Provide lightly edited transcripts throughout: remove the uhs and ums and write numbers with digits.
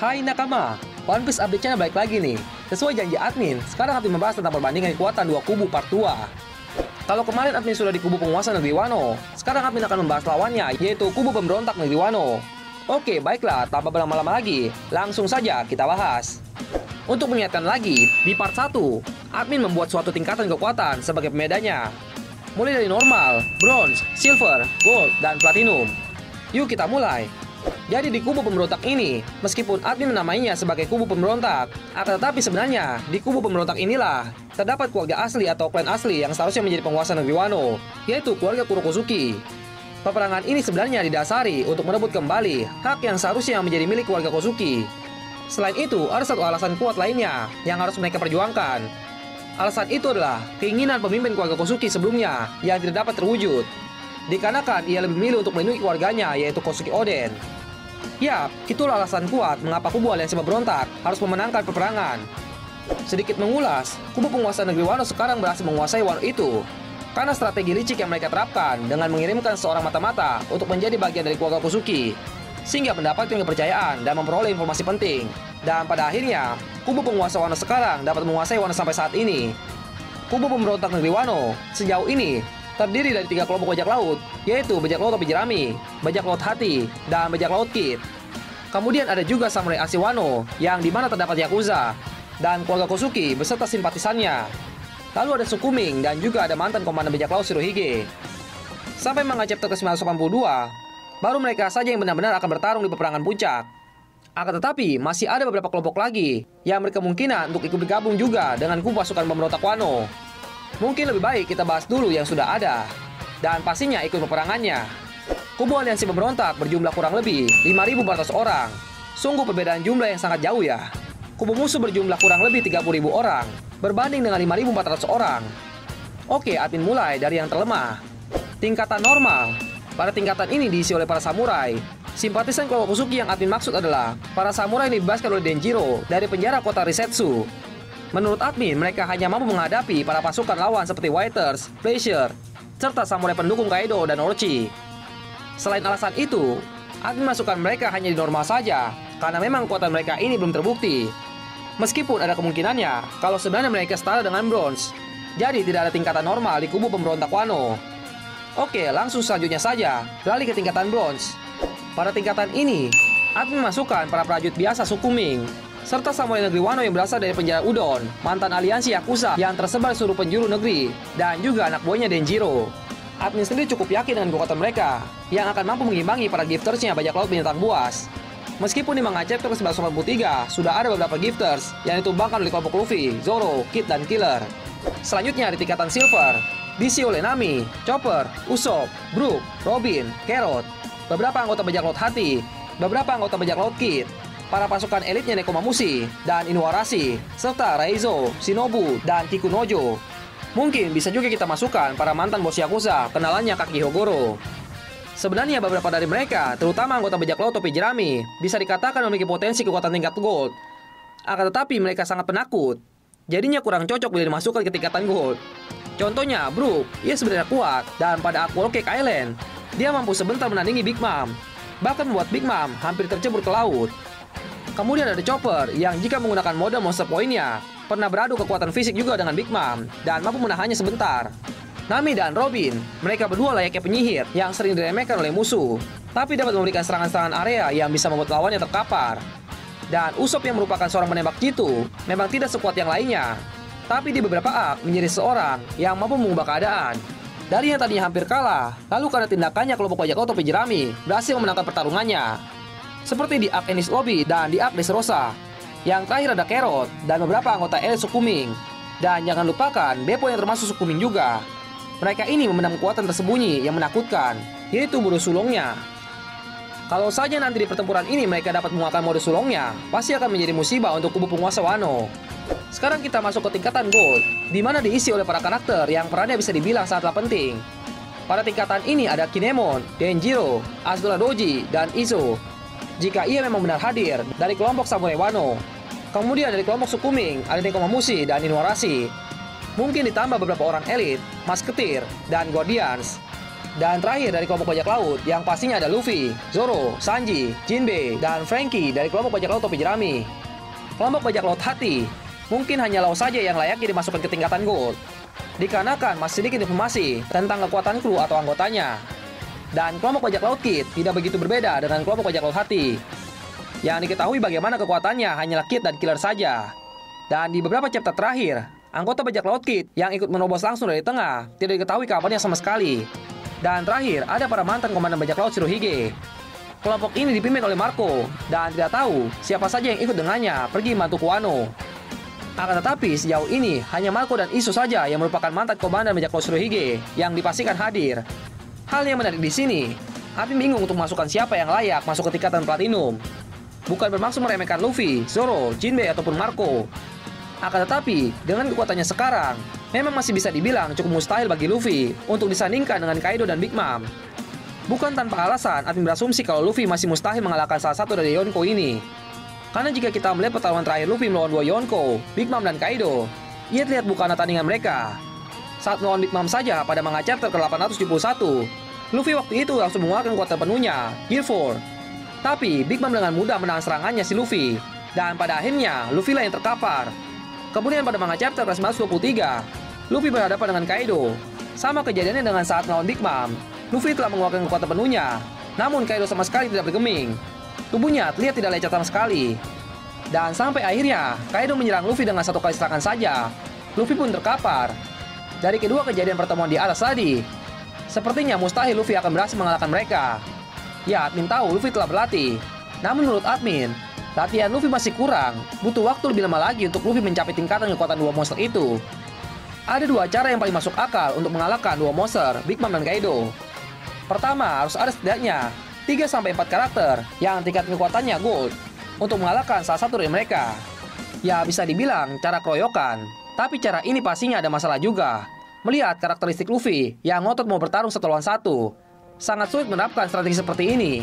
Hai nakama, One Piece update-nya balik lagi nih. Sesuai janji admin, sekarang admin membahas tentang perbandingan kekuatan dua kubu part 2. Kalau kemarin admin sudah di kubu penguasa negeri Wano, sekarang admin akan membahas lawannya, yaitu kubu pemberontak negeri Wano. Oke, baiklah, tanpa berlama-lama lagi, langsung saja kita bahas. Untuk mengingatkan lagi, di part 1, admin membuat suatu tingkatan kekuatan sebagai pembedanya. Mulai dari normal, bronze, silver, gold, dan platinum. Yuk kita mulai. Jadi di kubu pemberontak ini, meskipun admin menamainya sebagai kubu pemberontak, akan tetapi sebenarnya di kubu pemberontak inilah terdapat keluarga asli atau klan asli yang seharusnya menjadi penguasa negeri Wano, yaitu keluarga Kurokosuki. Peperangan ini sebenarnya didasari untuk merebut kembali hak yang seharusnya menjadi milik keluarga Kosuki. Selain itu, ada satu alasan kuat lainnya yang harus mereka perjuangkan. Alasan itu adalah keinginan pemimpin keluarga Kosuki sebelumnya yang tidak dapat terwujud. Dikarenakan ia lebih memilih untuk melindungi keluarganya, yaitu Kosuki Oden. Yap, itulah alasan kuat mengapa kubu aliansi pemberontak harus memenangkan peperangan. Sedikit mengulas, kubu penguasa negeri Wano sekarang berhasil menguasai Wano itu karena strategi licik yang mereka terapkan dengan mengirimkan seorang mata-mata untuk menjadi bagian dari keluarga Kosuki, sehingga mendapatkan kepercayaan dan memperoleh informasi penting. Dan pada akhirnya, kubu penguasa Wano sekarang dapat menguasai Wano sampai saat ini. Kubu pemberontak negeri Wano sejauh ini terdiri dari 3 kelompok bajak laut, yaitu bajak laut topi jerami, bajak laut hati, dan bajak laut kid. Kemudian ada juga samurai asli Wano, yang dimana terdapat Yakuza, dan keluarga Kosuki beserta simpatisannya. Lalu ada Sukuming, dan juga ada mantan komandan bajak laut Shirohige. Sampai manga chapter ke-982, baru mereka saja yang benar-benar akan bertarung di peperangan puncak. Akan tetapi, masih ada beberapa kelompok lagi, yang berkemungkinan untuk ikut bergabung juga dengan kubu pasukan pemberontak Wano. Mungkin lebih baik kita bahas dulu yang sudah ada, dan pastinya ikut peperangannya. Kubu aliansi pemberontak berjumlah kurang lebih 5.400 orang. Sungguh perbedaan jumlah yang sangat jauh ya. Kubu musuh berjumlah kurang lebih 30.000 orang, berbanding dengan 5.400 orang. Oke, admin mulai dari yang terlemah. Tingkatan normal. Pada tingkatan ini diisi oleh para samurai. Simpatisan kelompok Kosuki yang admin maksud adalah para samurai yang dibebaskan oleh Denjiro dari penjara kota Risetsu. Menurut admin, mereka hanya mampu menghadapi para pasukan lawan seperti Whiters, Glacier, serta samurai pendukung Kaido dan Orochi. Selain alasan itu, admin masukkan mereka hanya di normal saja, karena memang kekuatan mereka ini belum terbukti. Meskipun ada kemungkinannya, kalau sebenarnya mereka setara dengan bronze, jadi tidak ada tingkatan normal di kubu pemberontak Wano. Oke, langsung selanjutnya saja, beralih ke tingkatan bronze. Pada tingkatan ini, admin masukkan para prajurit biasa Sukuming, serta samurai negeri Wano yang berasal dari penjara Udon, mantan aliansi Yakuza yang tersebar di seluruh penjuru negeri, dan juga anak buahnya Denjiro. Admin sendiri cukup yakin dengan kekuatan mereka, yang akan mampu mengimbangi para giftersnya bajak laut binatang buas. Meskipun di manga chapter ke-983 sudah ada beberapa gifters yang ditumbangkan oleh kelompok Luffy, Zoro, Kid, dan Killer. Selanjutnya di tingkatan silver, diisi oleh Nami, Chopper, Usopp, Brook, Robin, Carrot, beberapa anggota bajak laut hati, beberapa anggota bajak laut Kid, para pasukan elitnya Nekomamushi dan Inuarashi, serta Raizo, Shinobu, dan Kikunojo. Mungkin bisa juga kita masukkan para mantan bos Yakuza, kenalannya Kaki Hogoro. Sebenarnya beberapa dari mereka, terutama anggota bajak laut topi jerami, bisa dikatakan memiliki potensi kekuatan tingkat gold. Akan tetapi mereka sangat penakut, jadinya kurang cocok bila dimasukkan ke tingkatan gold. Contohnya, Brook, ia sebenarnya kuat, dan pada Aqua Cake Island, dia mampu sebentar menandingi Big Mom, bahkan membuat Big Mom hampir tercebur ke laut. Kemudian ada Chopper yang jika menggunakan mode monster point-nya pernah beradu kekuatan fisik juga dengan Big Mom dan mampu menahannya sebentar. Nami dan Robin, mereka berdua layaknya penyihir yang sering diremehkan oleh musuh, tapi dapat memberikan serangan-serangan area yang bisa membuat lawannya terkapar. Dan Usopp yang merupakan seorang penembak jitu memang tidak sekuat yang lainnya, tapi di beberapa arc menjadi seorang yang mampu mengubah keadaan. Dari yang tadinya hampir kalah, lalu karena tindakannya kelompok bajak laut topi jerami berhasil memenangkan pertarungannya. Seperti di Arc Enies Lobby dan di Arc Dressrosa. Yang terakhir ada Carrot dan beberapa anggota elit Sukuming. Dan jangan lupakan Beppo yang termasuk Sukuming juga. Mereka ini memendam kekuatan tersembunyi yang menakutkan, yaitu mode sulongnya. Kalau saja nanti di pertempuran ini mereka dapat menguasai mode sulongnya, pasti akan menjadi musibah untuk kubu penguasa Wano. Sekarang kita masuk ke tingkatan gold, di mana diisi oleh para karakter yang perannya bisa dibilang sangatlah penting. Pada tingkatan ini ada Kinemon, Denjiro, Asura Doji, dan Izo. Jika ia memang benar hadir dari kelompok samurai Wano. Kemudian dari kelompok Sukuming ada Nekomamushi dan Inuarashi. Mungkin ditambah beberapa orang elit, Masketir, dan Guardians. Dan terakhir dari kelompok bajak laut yang pastinya ada Luffy, Zoro, Sanji, Jinbe, dan Franky dari kelompok bajak laut topi jerami. Kelompok bajak laut hati mungkin hanya Law saja yang layaknya dimasukkan ke tingkatan gold, dikarenakan masih sedikit informasi tentang kekuatan kru atau anggotanya. Dan kelompok bajak laut Kid tidak begitu berbeda dengan kelompok bajak laut hati. Yang diketahui bagaimana kekuatannya hanyalah Kid dan Killer saja. Dan di beberapa chapter terakhir, anggota bajak laut Kid yang ikut menerobos langsung dari tengah tidak diketahui kabarnya sama sekali. Dan terakhir ada para mantan komandan bajak laut Shirohige. Kelompok ini dipimpin oleh Marco dan tidak tahu siapa saja yang ikut dengannya pergi membantu Wano. Akan tetapi sejauh ini hanya Marco dan Iso saja yang merupakan mantan komandan bajak laut Shirohige yang dipastikan hadir. Hal yang menarik di sini, Admin bingung untuk masukkan siapa yang layak masuk ke tingkatan platinum. Bukan bermaksud meremehkan Luffy, Zoro, Jinbe ataupun Marco. Akan tetapi dengan kekuatannya sekarang, memang masih bisa dibilang cukup mustahil bagi Luffy untuk disandingkan dengan Kaido dan Big Mom. Bukan tanpa alasan Admin berasumsi kalau Luffy masih mustahil mengalahkan salah satu dari Yonko ini. Karena jika kita melihat pertarungan terakhir Luffy melawan dua Yonko, Big Mom dan Kaido, ia terlihat bukan tandingan mereka. Saat melawan Big Mom saja pada manga chapter ke-871, Luffy waktu itu langsung mengeluarkan kekuatan penuhnya, Gear 4. Tapi Big Mom dengan mudah menahan serangannya si Luffy, dan pada akhirnya Luffy lah yang terkapar. Kemudian pada manga chapter ke-923, Luffy berhadapan dengan Kaido. Sama kejadiannya dengan saat melawan Big Mom, Luffy telah mengeluarkan kekuatan penuhnya, namun Kaido sama sekali tidak bergeming. Tubuhnya terlihat tidak lecet sama sekali. Dan sampai akhirnya, Kaido menyerang Luffy dengan satu kali serangan saja. Luffy pun terkapar. Dari kedua kejadian pertemuan di atas tadi, sepertinya mustahil Luffy akan berhasil mengalahkan mereka. Ya, Admin tahu Luffy telah berlatih. Namun menurut Admin, latihan Luffy masih kurang. Butuh waktu lebih lama lagi untuk Luffy mencapai tingkatan kekuatan dua monster itu. Ada dua cara yang paling masuk akal untuk mengalahkan dua monster, Big Mom dan Kaido. Pertama, harus ada setidaknya 3-4 karakter yang tingkat kekuatannya gold untuk mengalahkan salah satu dari mereka. Ya, bisa dibilang cara keroyokan. Tapi cara ini pastinya ada masalah juga. Melihat karakteristik Luffy yang ngotot mau bertarung satu lawan satu, sangat sulit menerapkan strategi seperti ini.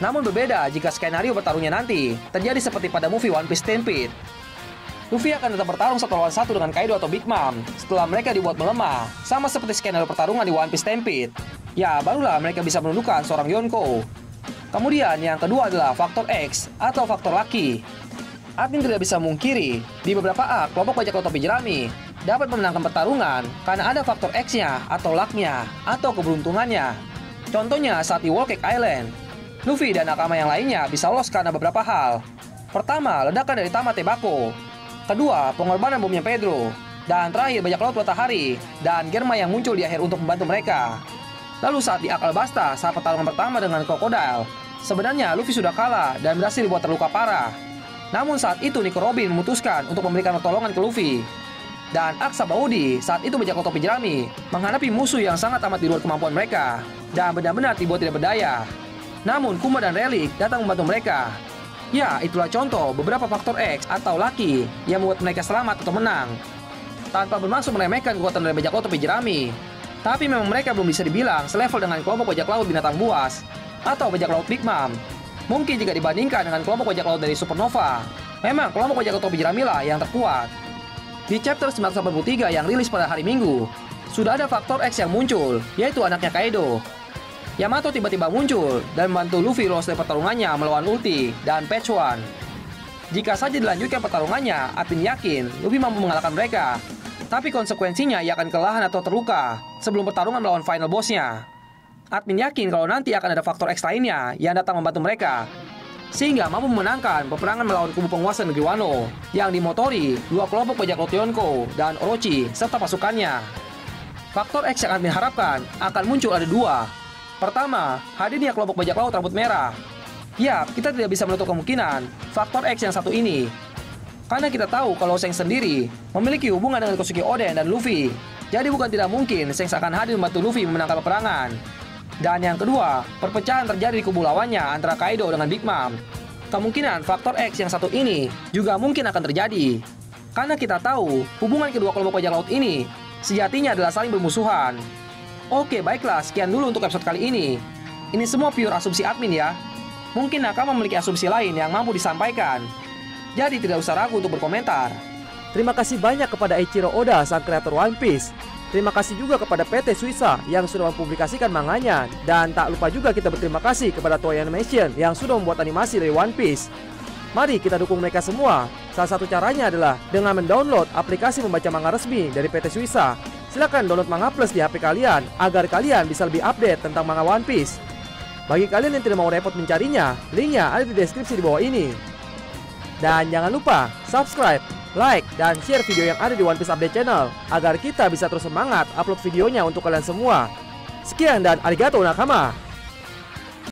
Namun berbeda jika skenario bertarungnya nanti terjadi seperti pada movie One Piece Stampede. Luffy akan tetap bertarung satu lawan satu dengan Kaido atau Big Mom setelah mereka dibuat melemah, sama seperti skenario pertarungan di One Piece Stampede. Ya, barulah mereka bisa menundukkan seorang Yonko. Kemudian yang kedua adalah faktor X atau faktor Lucky. Admin tidak bisa memungkiri, di beberapa arc kelompok bajak laut topi jerami dapat memenangkan pertarungan karena ada faktor X-nya atau luck-nya atau keberuntungannya. Contohnya saat di Whole Cake Island, Luffy dan nakama yang lainnya bisa lolos karena beberapa hal. Pertama, ledakan dari Tama Tebako. Kedua, pengorbanan bomnya Pedro. Dan terakhir, bajak laut matahari dan Germa yang muncul di akhir untuk membantu mereka. Lalu saat di Alabasta, saat pertarungan pertama dengan Crocodile, sebenarnya Luffy sudah kalah dan berhasil dibuat terluka parah. Namun saat itu Nico Robin memutuskan untuk memberikan pertolongan ke Luffy. Dan Aksa Baudi saat itu bajak laut topi jerami menghadapi musuh yang sangat amat di luar kemampuan mereka dan benar-benar dibuat tidak berdaya. Namun Kuma dan Relic datang membantu mereka. Ya, itulah contoh beberapa faktor X atau Lucky yang membuat mereka selamat atau menang. Tanpa bermaksud meremehkan kekuatan dari bajak laut topi jerami, tapi memang mereka belum bisa dibilang selevel dengan kelompok bajak laut binatang buas atau bajak laut Big Mom. Mungkin jika dibandingkan dengan kelompok bajak laut dari Supernova, memang kelompok bajak laut topi jerami lah yang terkuat. Di chapter 983 yang rilis pada hari Minggu, sudah ada faktor X yang muncul, yaitu anaknya Kaido. Yamato tiba-tiba muncul dan membantu Luffy lolos dari pertarungannya melawan Ulti dan Patch One. Jika saja dilanjutkan pertarungannya, Admin yakin Luffy mampu mengalahkan mereka. Tapi konsekuensinya ia akan kelelahan atau terluka sebelum pertarungan melawan final bossnya. Admin yakin kalau nanti akan ada faktor X lainnya yang datang membantu mereka, sehingga mampu memenangkan peperangan melawan kubu penguasa negeri Wano yang dimotori dua kelompok bajak laut Yonko dan Orochi serta pasukannya. Faktor X yang Admin harapkan akan muncul ada dua. Pertama, hadirnya kelompok bajak laut rambut merah. Yap, kita tidak bisa menutup kemungkinan faktor X yang satu ini. Karena kita tahu kalau Shanks sendiri memiliki hubungan dengan Kosuke Oden dan Luffy. Jadi bukan tidak mungkin Shanks akan hadir membantu Luffy memenangkan peperangan. Dan yang kedua, perpecahan terjadi di kubu lawannya antara Kaido dengan Big Mom. Kemungkinan faktor X yang satu ini juga mungkin akan terjadi. Karena kita tahu hubungan kedua kelompok bajak laut ini sejatinya adalah saling bermusuhan. Oke, baiklah, sekian dulu untuk episode kali ini. Ini semua pure asumsi admin ya. Mungkin Nakama memiliki asumsi lain yang mampu disampaikan. Jadi tidak usah ragu untuk berkomentar. Terima kasih banyak kepada Eiichiro Oda, sang kreator One Piece. Terima kasih juga kepada PT Suisa yang sudah mempublikasikan manganya. Dan tak lupa juga kita berterima kasih kepada Toei Animation yang sudah membuat animasi dari One Piece. Mari kita dukung mereka semua. Salah satu caranya adalah dengan mendownload aplikasi membaca manga resmi dari PT Suisa. Silahkan download Manga Plus di HP kalian agar kalian bisa lebih update tentang manga One Piece. Bagi kalian yang tidak mau repot mencarinya, linknya ada di deskripsi di bawah ini. Dan jangan lupa subscribe, like, dan share video yang ada di One Piece Update Channel agar kita bisa terus semangat upload videonya untuk kalian semua. Sekian dan arigatou nakama.